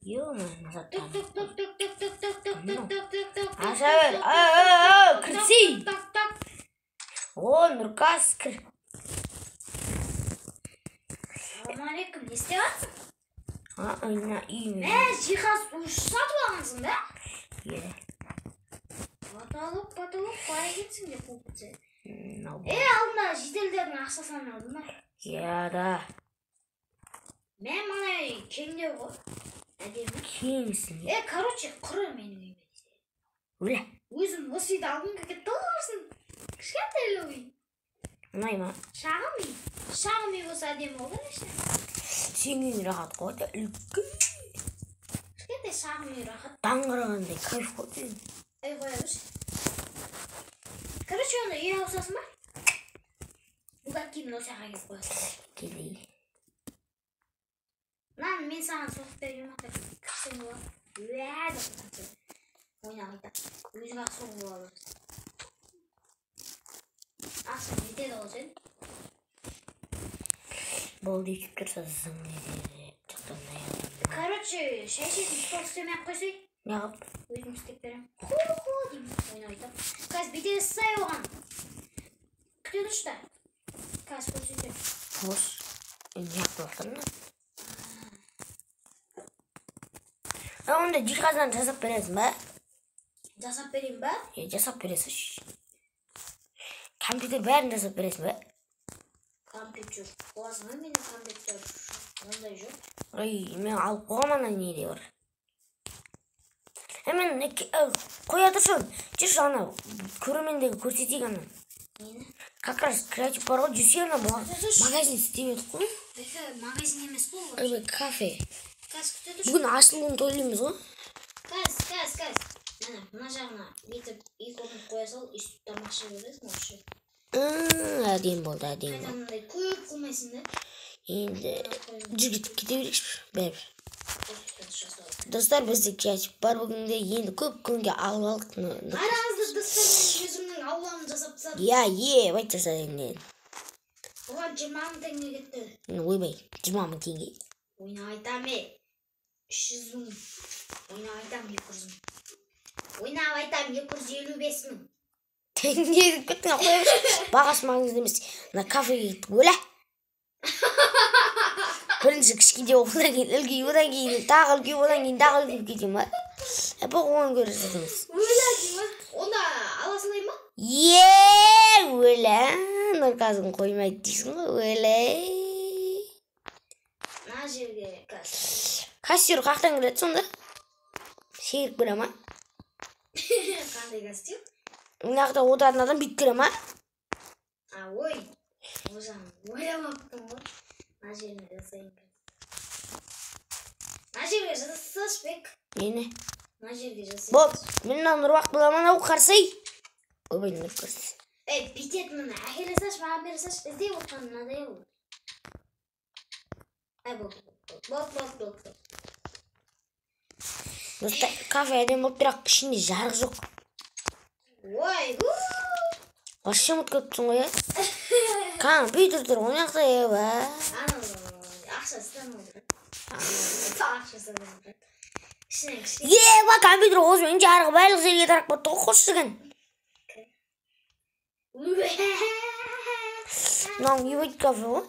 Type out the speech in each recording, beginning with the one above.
Yo-man, Tuk tuk tuk tuk tuk tuk tuk tuk tuk tuk tuk tuk. Aşağı ver. Kırsi. Tak tak. O Nurkas kır. Selamünaleyküm. Ne istiyorsun? Ha aynen iyi mi? Cihaz satып алғансың ба? Ye. Баталып қалай кетсің деп қойыпты. No. Алдында жителдердің ақшасын алдың ба? Ya da. Мен мына кеңдеу ғой. Әдемі. Kimsin? Короче, құры менің үйіме. Öyle. Өзім осы үйді алғым келіп тұрсың. Кішкентай үй. Unayma. Шағын үй. Шағын үй болса әдемі olur işte. Senin rahat koy da ülke. Кішкентай шағын үй рахат. Таңғырағандай кайф қой. Қоя берші. Короче, оны үй алсасың ба? Бұлар кейін осыға келіп қоясың. Келейін. Lan мен саған соғып берген мақта кірсең болады. Деп ойнап айтады. Өзің ақ соғып алып. Ақша жетеді ғой сен. Болды етіп тұрса зың еді. Короче, шай ішетін стол істемей-ақ қойсай. Не қылып? Өзім істеп беремін. Ху-ху деймін. Ойнап айтады. Қазір бүйтеді сай оған. Күте тұршы да. Қазір көрсетемін. Қос. Не қылып Onda cihazdan жасап бересің ба? Жасап берейін ба? Жасап бересің. Компьютер бәрін жасап бересің ба? Компьютер. Қоясың ба менің компьютер? Ондай жоқ. Мен алып қойғам ана неде бар. Мен қоя тұрсын. Жүрші ана көрермендегі көрсетейік ана. Нені? Как раз креатив бар ғой, жүрсе ана магазин істеп едік қой. Магазин емес қой. Кафе. Бүгін ашылуын тойлаймыз ғой. Кәз. Мына жағына бүйтіп екі орын қоя сал, үстіп тамақ іше бересің осы. Әдемі болды, әдемі. Қайта мындай көп қылмайсың да. Енді жүргетіп кете берейікші бәрі. Достар, бізде креатив бар бүгінде, енді көп күнге алып алдық. Арамызда достармен өзімнің ауламын жасап тастадым. Бай жасадың. Оған 20 мың теңге кетті. Ойбай, 20 мың теңге. Ойнап айтам 300 мың. Ойнап айтам 200 мың. Ойнап айтам 255 мың. Теңге кеттің қойып. Бағасы маңызды емес. Мына кафеге кеттік, өлә. Бірінші кішкене одан кейін үлгі, одан кейін тағы үлгі, одан кейін тағы үлгі кетем ба? Бұл оған көрі жатыңыз. Өлә дейм, онда ала салайын ба? Өлә. Нұрказын қоймайды дейсің ғой, өлә. Мына жерге кассир. Кассир қақтан кіреді сонда? Серік біре ма? Қандай кассир? Мынақта отыратын адам бүйтіп кіре ма? Ой, ожам, ойламаппын ғой. Мына жеріне жасайын. Мына жерге жасасаш бек. Нені? Мына жерге жасайын. Бол, менен Нұрбақ бұламан ау қарсай. Ойбай, Нұрбақ қарсай. Бүйтет мұны әкелесаш, маған бересаш, іздей отырған мынадай ол. Бол. Достар, кафе әдем болып бірақ ішінде жарық жоқ. Ой, Вообще ұмытып кетіпсің ғой, ә? Компьютер ойнақта еба. Ақшасынан отыр. Ақшасынан отыр. Еба, компьютер осымен жарығы барлық жерге тарап кетті ғой, қош деген. Мынау ебайт кафе ғой.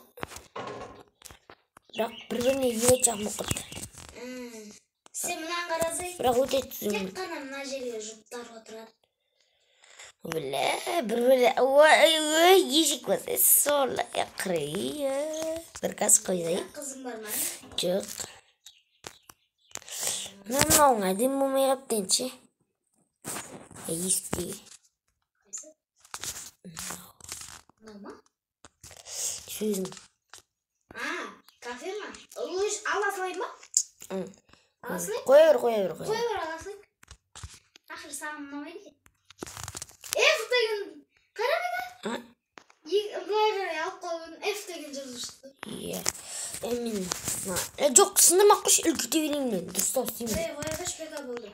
Бірақ бір-біріне ебайт жағым оқытты. Сен мұнан қарасай, бірақ өте түзім. тек қана мына жерге жұптар отырады. Бір-бірі, ешік басы, сорлы, қырый. Бір қас қойдай. Қызың бар ма? Жоқ. Мынауың әдем болмай қаптенші. Естей. Қайсы? Мынау ма? Сөзім. Кафе ма? Ала салайын ба? Ала салайын? Қоя бер. Қоя бер, ала салайын. Ақыр сағым ұнамайды. F деген, қарамайды? Былай алып қойын, F деген жазып шықты. Мен, жоқ, сындырмақ қош, үлкіте берейін мен. Дұрыстау істеймін. Қоя қаш бека болды.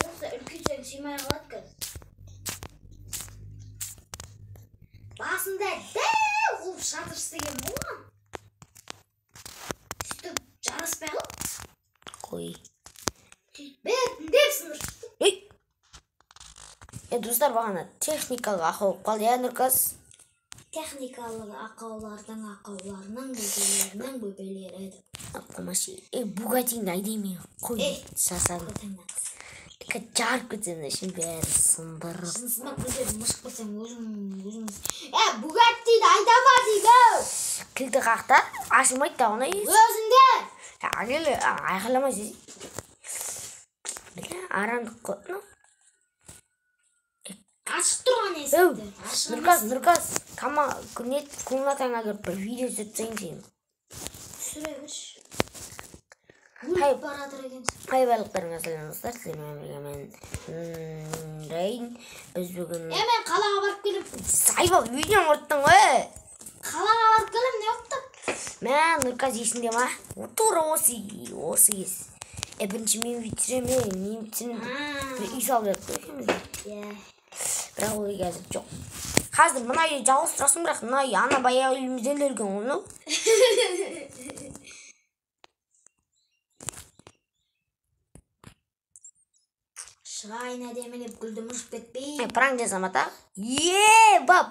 Осы үлкітен сыймай қалады қазір. Басында дәу қылып шатыр істеген болған. Araspayalım. Koy. Ben de hepsini ırıştım. Dostlar бағана техникалық ақау қалды ya Нұрказ. Техникалық ақаулардың ақауларының бөбелері еді. Ақымашы. Бугатиңді айдаймен қой. Сасады. Жарып кетсем ішін бәрі сындырып. Сынсымақ көздерін мұшық көрсең өзіңіз. Бугаттиді айдама дейді. Кілді қақта ашылмайды да оны. Өзінде. Әлі айқаламайсыз. Арандық қойны. Ашық тұрған есікті. Нұрказ, комнатаңа кіріп бір видео түсірсең сен. Түсіре берші. Өліп барадыр екенсің. Қайбарлықтарыңа сәлемдер, сіздермен мен Рейн. Біз бүгін... Мен қалаға барып келіп. Сайбал, видеоң ұрттың ғой. Қалаға барып келіп, не ұқтың? Мен Нұрказ есінде ма? Тура осы кез. Бірінші мен бітіреме, мен бітірем. Бір үй салып беріп көрекеміз. Бірақ ол қазір жоқ. Қазір мұна үй жалғыз тұрасың, бірақ мұна үй ана баяғы үйімізден өрген оны. Шығайын әдемелеп гүлді мұшып кетпей. Пранк жасам ата.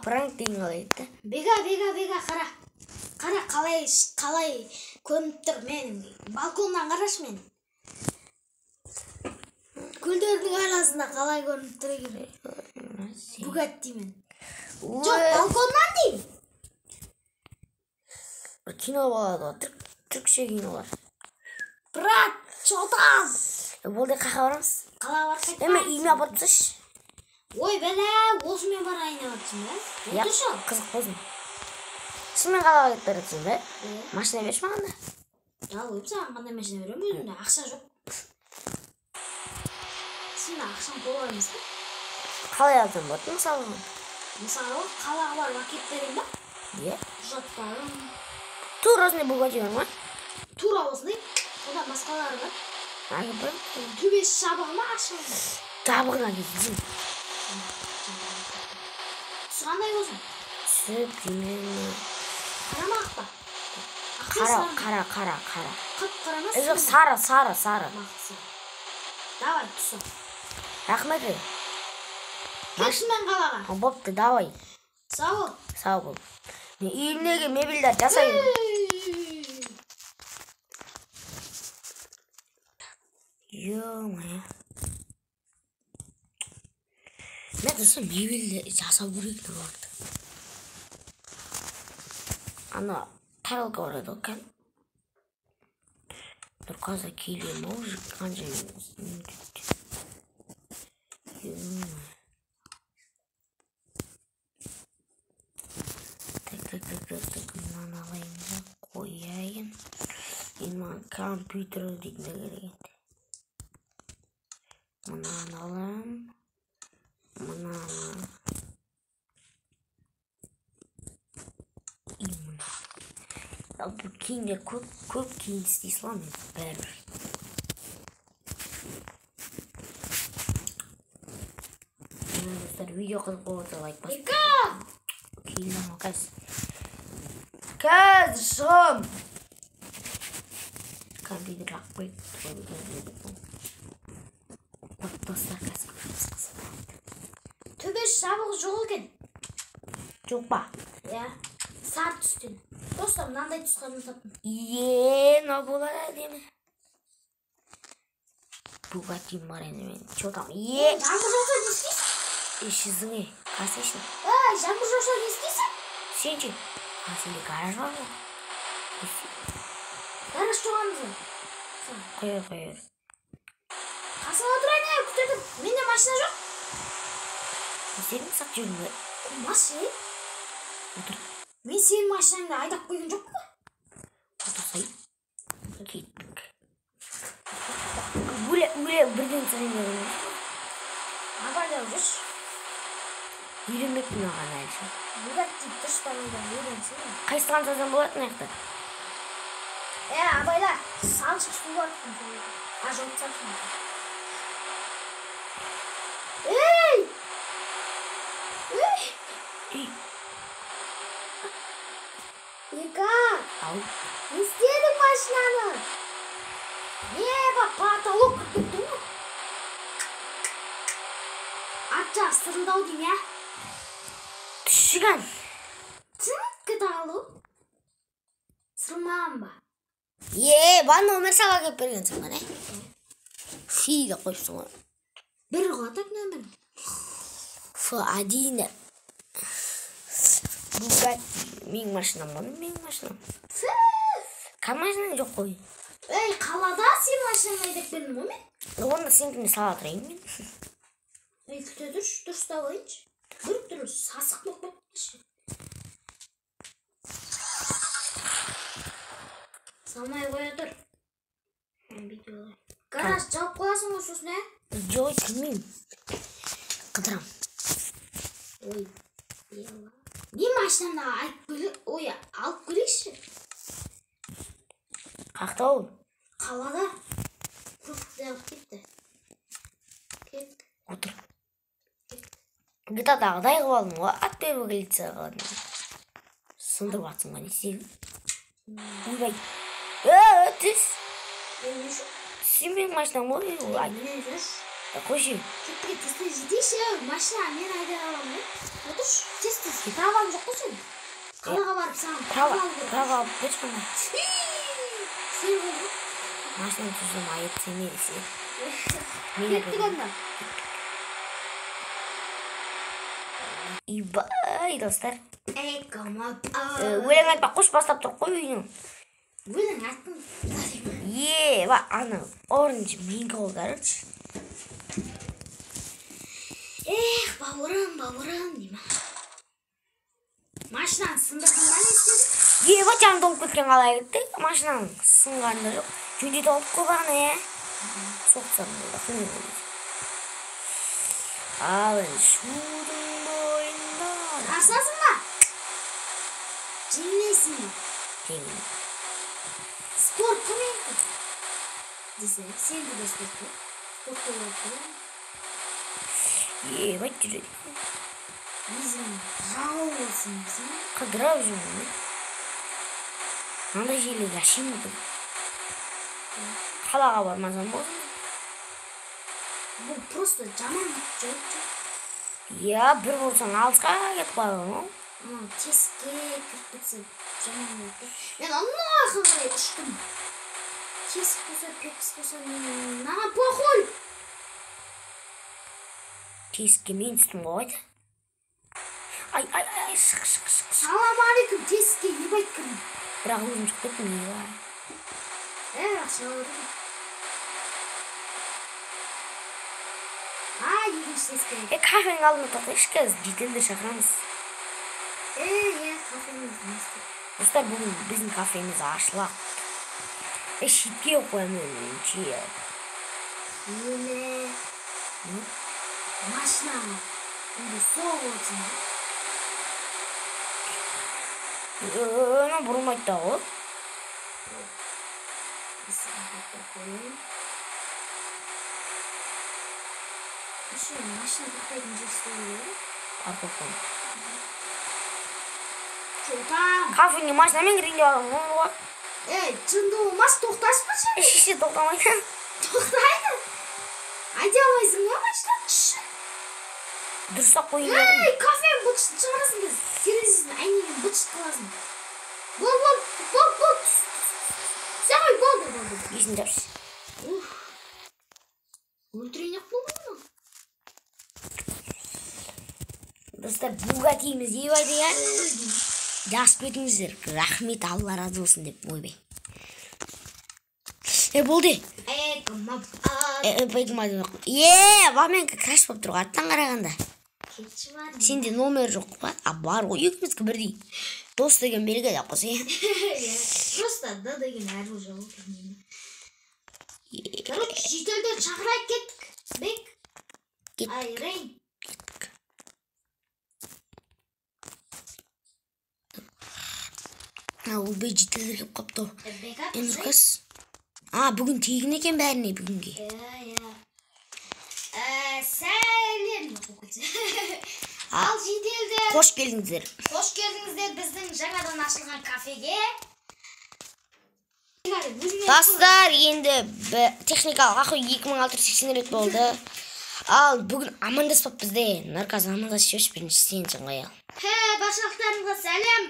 Пранк дейін қалайды. Бега, қара. Қара қалай көрініп тұр менің. Балконнан қарашы мен. Гүлдердің арасында қалай көрініп тұр екен. Бугатти мен. Жоқ, балконнан деймін. Бір кино болады ғой, түркше кинолар. Брат, шотам. Болды қақа барамыз. Қалаға барып қайтпаймыз. Үйме апарып тасташы. Ой, бәлә, осымен барайын деп жатсың ба? Отыршы. Қызық болсын. Шынымен қалаға кетіп бара жатсың ба? Машина берші маған да. Ал, өп саған қандай машина беремін, өзімде ақша жоқ. Сен ақшаң бола емес пе? Қалай алсам болады, мысалы? Мысалы, қалаға барып әкеліп берейін ба? Иә. Құжаттарым. Тура осындай Бугатти бар ма? Тура осындай. Одан басқалары бар. Төбесі жабығы ма, ашығы ма? Жабығына кетсін. Түсі қандай болсын? Түсі білмеймін. Қара ма ақ па? Қара. Қып-қара ма? Жоқ, сары. Мақсы. Давай, түсі. Рахмет. Келшін мен қалаға. Бопты, давай. Сау бол. Мен үйімдегі мебельдер жасаймын. Ё-моё. Мен достар мебельді жасау керек деп барды. Ана тарелка бар еді ғой кән. Нұрказа келем ау қанша Так, мынаны алайын да қояйын. Енді маған компьютер дейтін де керек. Мынаны алам. Мынаны. И мынаны. Бұл киімдер көп киім істей саламын бәрібір. Достар, видео қызық болса лайк басып. Киімдер қаз. Қазір шығам. Компьютер ақпайды. Достар, қазір көреміз қызық. Төбесі жабығы жоқ екен. Жоқ па? Иә. Сары түстен. Достар, мынандай түсқанын таптым. Мынау болады әдемі. Бугатти бар енді мен. Че там? Жаңбыр жауса не істейсің? Ішізіңе. Қасы ішін. Жаңбыр жауса не істейсің? Сен че? Сенде гараж бар ғой. Гараж жоғамыз ғой. Қойыр. Қасыңа тұрайын, күтетіп. Менде машина жоқ. Сенің сақ жүрін бе? Машина? Отыр. Мен сенің машинаңды айдап қойған жоқ па? Отырсай. Кеттік. Өле бірден сұрайын беремін. Абайда жүрші. Үйренбекпін оған әлші. Бугатти дұрыстарыңдан үйренсің. Қайсыған сазан болатын аяқты? Абайда салшық су бар. Жауып салшын. Ека! Ау. Не істедің машинаны? Bak patoluk. Atça sırıldağı diyeyim ya. Düşügen. Gıdalı. Sırılmağım var. Bana Ömer sabah hep bergensin bana. Fiyle koştum onu. Bir qatak ne bir? Adine. Bugatti. Min maşınam bunu, min maşınam. Kan maşınam yok koy. Ey kalada sen maşınaydık benim o mu? Onu da seninkini sağa atırayım ben. Küte dur stavayınç. Dur sasık bak. Salmaya koya dur. Videolar. Garaj cevap koyasın o sus ne? Joy kılmayayım. Kıdıram. Oy. Yallah. Ne maçtan daha alıp gülü oya alıp gülüşü. Kalktı ol. Kalada. Kuf deyip gitti. Git. Otur. Gıda dağday kıvalım o. At bir gülütse kıvalım. Sındır batsın bana sevim. Uyvay. Ötüs. Neymiş o? Simin maçtan mı oluyor? Ay. Neymiş? Koşayım. Git ciddi şey maçlar ne ayda alamıyor. Otur. Tez. Pravam yok musun? Kalaga varıp sana. Prava. Geç bana. Sen oldu. Maçtan tuzum ayet semiyesi. Gitti gönder. İbay dostlar. Ey kamat. Öyle bak kuş bastap dur koyuyun. Böyle ne yaptın? Bak ana. Orange mingo olgarıç. Baburam diyeyim. Maçtan sındırdığından istedim. Bak canım donk bitken alay gitti. Maçtan sınganları yok. Çünkü donk kulağına ya. Soksam burada. Alın şunun boyundan. Arsasın mı? Cinlisin mi? Spor komik. Dizi. Sen de spor. Spor komik. Bak yürü. Bizim rao olsun bizim. Kadıra üzüm mü? Nanda jeli yaşayayım mı? Halağa varmazam bozum. Bu просто caman gidecek. Ya bir vursan altığa git var onu. Ama keşke kırpıtsa caman oldu. Ben Allah'a kadar uçtum. Keşke pek istiyorsan ne yapalım? Keşke min üstüm koydu. Ay sık. Salam aleyküm keşke yemek kırım. Bırak uzun çıktık mı ya? Evet aşağıda. Yürüyüş keşke. Kahvenin alını tatlı iş kez. Ciddi şakramız. Ya kafemiz nasıl? Dostlar bugün bizim kafemiz aşlak. Şitki yok benim için. Yine. Maşna. Şimdi soğuk olsun. Ne burmak da o. Bir saniye koyayım. Şu maşna bakayınca istiyorum. Arkadaşlar. Çoğutam. Kahvenin maçına mı girince var? Çında olmaz toktaş mı şimdi? İşte toplamayın. Toktaydı. Hadi alaysın ya başla. Dursak koyun. Kafem bıçıt çıkarasın kız. Senin aynen bıçıt kılasın. Bol. Sen koy bol. Yüzün ders. Öldüren yok mu bunu? Dostlar Bugatti'miz iyi vardı ya. Ders bitmiştir. Rahmet Allah razı olsun deyip boy bey. Buldu. Tamam. Bayılmadım. Bak men kaç bop turga attan qaraganda. Keçi var. Sende nomer жоқ па? Бар ғой екеуміздікі бірдей. Дос деген белгі де қойса. Просто да деген әрбір жолы білмеймін. Короче, шетелден шақырайық кеттік. Бек. Айрейн. Ол бей жетелер кеп қапты. Бек Нұрқыз. Бүгін тегін екен бәріне бүгінге. Сәлем. Ал жетелдер. Қош келдіңіздер. Қош келдіңіздер біздің жаңадан ашылған кафеге. Dostlar, endi texnikалық ақау 2680 рет болды. Ал бүгін амандаспап бізде. Нарказ амандасып жіберші бірінші сен үшін қоял. Баршалықтарыңызға сәлем.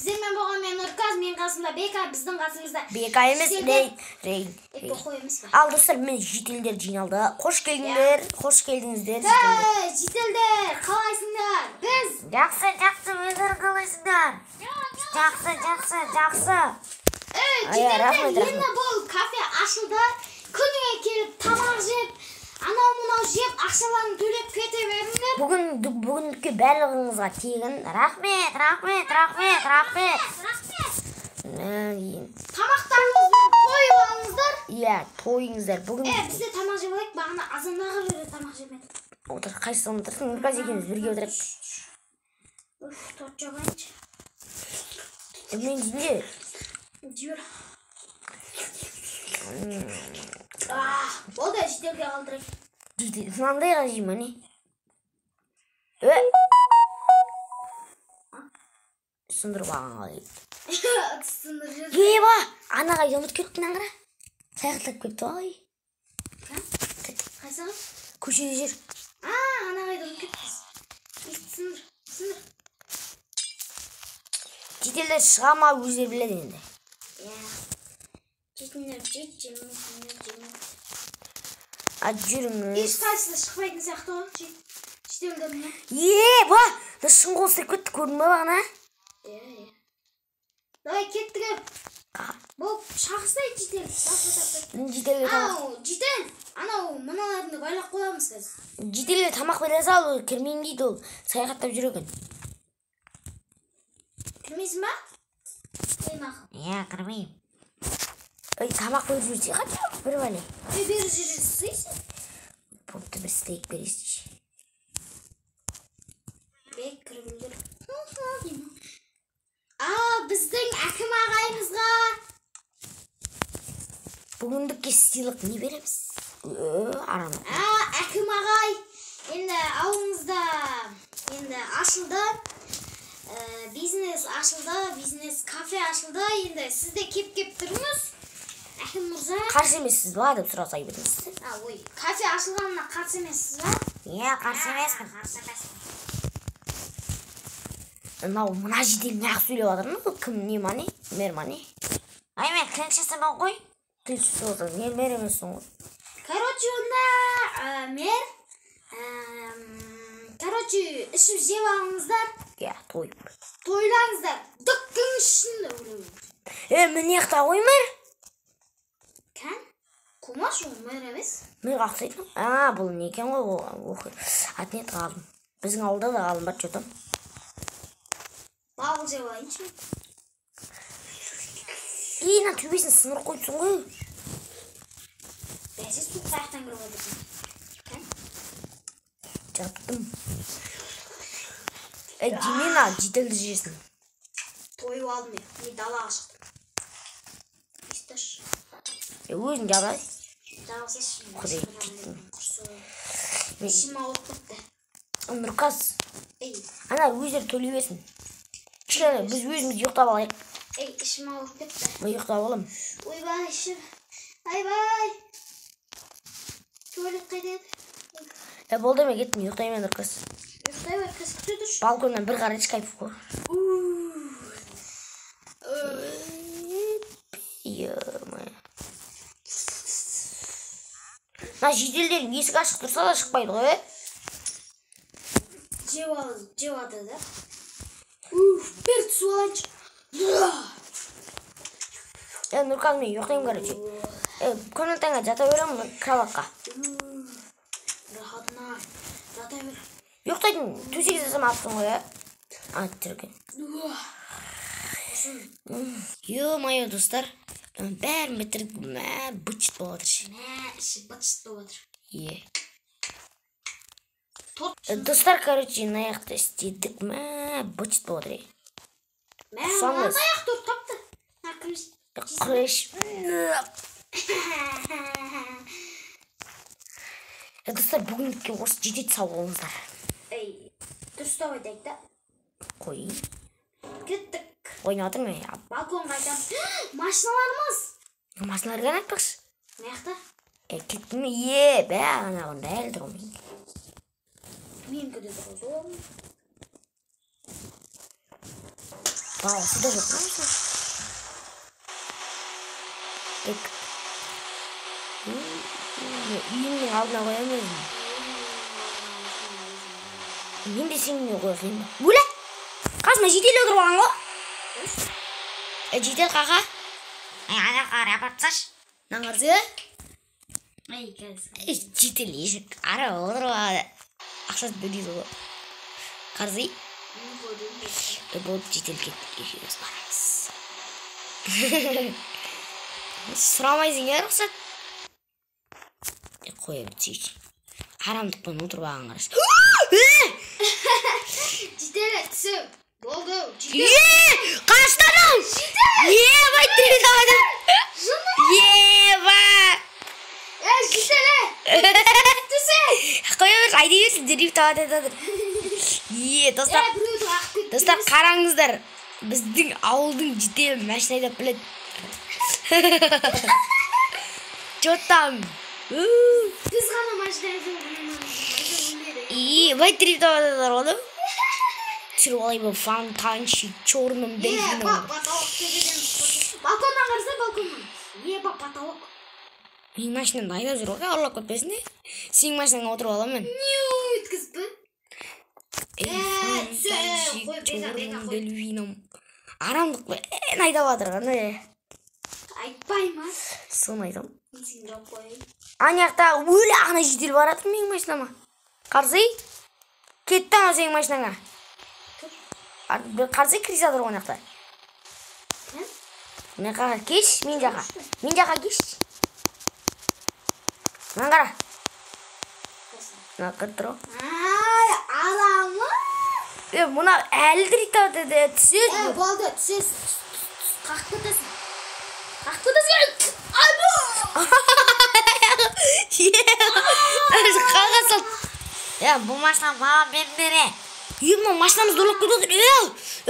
Сіздермен болған мен Нұрказ, мен қасымда Бека, біздің қасымызда. Бека емес, Рейн. Ал достар, мен жителдер жиналды. Қош келдіңдер, қош келдіңіздер. Жителдер, қалайсыңдар? Біз жақсы, өздері қалайсыңдар? Жақсы. Жителдер, енді бұл кафе ашылды. Күніге келіп тамақ жеп, анау-мынау жеп, ақшаларын төлеп кете беріңдер. Бүгінгі барлығыңызға тегін рахмет. Тамақтарыңызбен тойып алыңыздар. Иә, тойыңыздар. Бізде тамақ жеп алайық, бағана азандағы жерде тамақ жемедік. Отыр, қайсысын отырсың? Нұрказ екеуміз бірге отырайық. Торт жабайыншы. Мен жінде. Жүр. Ол да жителге қалдырайық. Мынандай қажима не? Сындырып алған қалай. Еба! Ана қайда ұмыт кеттің аңғыра? Саяқтап кетті ой. Қайсыға? Көшеде жүр. Ана қайда ұмыт кеттіңіз. Сындыр. Жителдер шыға ма өздері біледі енді. Жетіңдер, жемін. Жүріңіз. Ешқайсысы шықпайтын сияқты ғой, жителдеріне. Еба! Шын қол сырып кетті, көрдің ба бағана? Давай кеттік. Бұл шақыстай жител. Жителге тамақ. Жител, анау мұналарыңды байлап қоямыз қазір. Жителге тамақ бере сал, кірмейін дейді ол. Саяхаттап жүр екен. Кірмейсің ба? Иә, кірмеймін. Тамақ беріп жүрсе қача бір бәле. Беріп жүрсейсің? Попты бір стейк бересінші. Бек кіргілдер. Біздің әкім ағайымызға бүгіндікке сыйлық не береміз? Арам. Әкім ағай, енді ауылыңызда енді ашылды. Бизнес ашылды, бизнес кафе ашылды. Енді сізде кеп тұрыңыз. Әкім мұрза. Қарсы емессіз ба деп сұраса айбетіңізді. Кафе ашылғанына қарсы емессіз ба? Иә, қарсы емеспін. Мына жедел неғып сөйлеп жатырмын? Кім не мане? Мер мане? Мен тілшісімін ғой. Тілшісі отырмын. Мен мер емессің ғой. Короче, онда мер. Короче, ішіп жеп алыңыздар. Иә, тойып. Тойлаңыздар. Дүккің ішінде. Мен еқта ғой мер? Кән? Қомаш ол мер емес? Мер қақсайдың? Бұл не екен ғой? Атнет қалым. Біздің ауылда да қалым бар жотам. Бауыл жеп алайыншы. Ина төбесін сыныр қойыпсың ғой. Бәсе су қаяқтан кіріп отырсың. Кән? Жаптым. Демена жителді жесін. Тойып алдым я. Мен далаға шықтым. Исташ. Өзін жабай. Жабасаш. Құдай кеттің. Ішім ауырып кетті. Нұрказ. Ана өздері төлебесін. Кішкене біз өзіміз ұйықтап алайық. Ішім ауырып кетті. Мен ұйықтап алам. Ойбай ішім. Айбай. Туалет қайда еді? Болды мен кеттім, ұйықтаймын Нұрказ. Ұйықтай бай, қыз күте тұршы. Балконнан бір қарай шкайп қой. Жеделдерің есік ашық тұрса да шықпайды ғой. Жевады да. Бір түсу алайыншы. Нұрказ мен ұйықтаймын короче. Комнатаңа жата беремін кроватқа. Рахатына жата бер. Ұйықтайтын төсек жасам алыпсың ғой, түрген. Ё-моё, достар. Бәрін бітірдік, бычыт болып жатыр. Іші бычыт болып жатыр. Достар, короче, наяқты істедік, бычыт болып жатыр. Наяқ торт тапты. Қырыш. Достар, бүгіндікке осы жетет сау болыңыздар. Дұрыстап айтайық та. Қойын. Кеттік. ойнап отырмын. Балконға айтамыз. Машиналарымыз. Машиналар қана айтпақшы. Маяқта? Кеттім, бә, анағында әлі тұрмын. Менікі де тұрғыз. Бағасы да жоқ па? Үйімнің алдына қоямын өзім. Мен де сенің қойғым. Бөлі! Қасыма жетел өтіріп алған ғой? Жетел қақа? Ана қара апартсаш. Наңғырсы? Жетел ешік ара отырып алады. Ақшасы бөлейді ғой. Қарзый? Болды жетел кетті. Екеуіміз барамыз. Сұрамайсың е рұқсат? Қоя бітсейші. Арамдықпен отырып алған қараш. Жетелі түсіп. Болды. Қаштаным! Бай тіріп табадым. Бай! Жетелі! Түсіп! Қоя берші, айдай берсін, тіріп табадым. Достар, қараңыздар. Біздің ауылдың жетелі мәшін айдап біледі. Жоттам. Біз ғана машина айдап бай тіріп табадым оны. Түсіріп алай бұл фонтанчик, черным дельфином. Бақ, баталық кебеден. Балконнан қарса, балконнан. Бақ, баталық. Менің машинамды айдап жүр ғой, Алла көтпесін. Сенің машинаңа отырып аламын. Не өткізбі? Фонтанчик, черным дельфином. Арамдық бән айдап атырған. Айтпай ма? Соны айтам. Сен жоқ қой. Анаяқта өлі ана жетел баратын менің машинама. Қарзый? Кетті ана сенің машинаңа. Қарзый кіріс адыр ғой анаяқта. Мен қаға кеш, мен жақа. Мен жақа кеш. Мен қара. Мен қыр тұру. Арамы? Мұна әлі дұректі түсес. Болды, түсес. Қақты өтесің. Қақты өтесің. Айбу! Қалға сал. Бұл машина маған бермере. Мұна машинамыз дорлап көді отыр.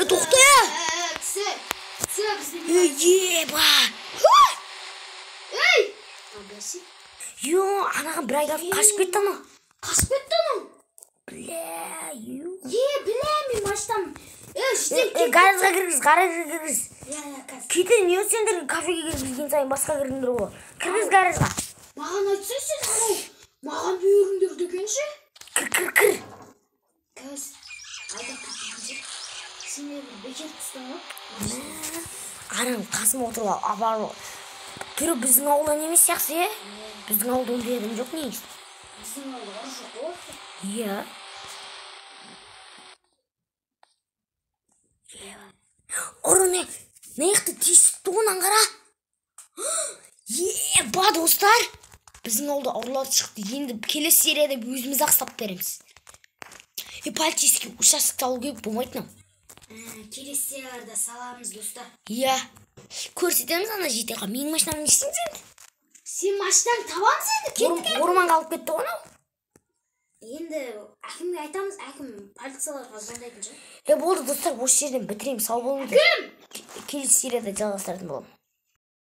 Тоқты. Түсі. Түсі біздің. Ба. Ей! Абасы. Анаған бір айда қашып кетті ана. Қашып кетті ана? Біле, біле, мен машинам. Гаражға кіргіз. Кейте не өтсендер кафеге кіргізген сайын басқа кіргендер ғой. Кіргіз гаражға. Маған айтсай сен анау. Маған бүйіріңдер дегенше. Кір. Көз. Айда кіргенше. Сен бір бекер тұстан ғой. Арам қасым отырып ал. Абар түрі біздің ауылдан емес сияқты, е? Біздің ауылда ондай адам жоқ не? Біздің ауылда жоқ ғой. Иә. Ұрыны, неяқты тесіпті онан қара. Ба, достар. Біздің ауылда ұрлар шықты. Енді келесі серияда өзіміз ақсап береміз. Полицейский участок салу керек болмайтын. Келесі серияда саламыз, достар. Иә. Көрсетеміз ана жетеға. Менің машинам не істейміз енді? Сен машинаны табамыз енді, кеттік. Орманға алып кетті ғой анау. Енді әкімге айтамыз, әкім полицияларға звондайтын шығар. Болды достар, осы жерден бітіреміз. Сау болыңыздар. Келесі серияда жалғастыратын боламын.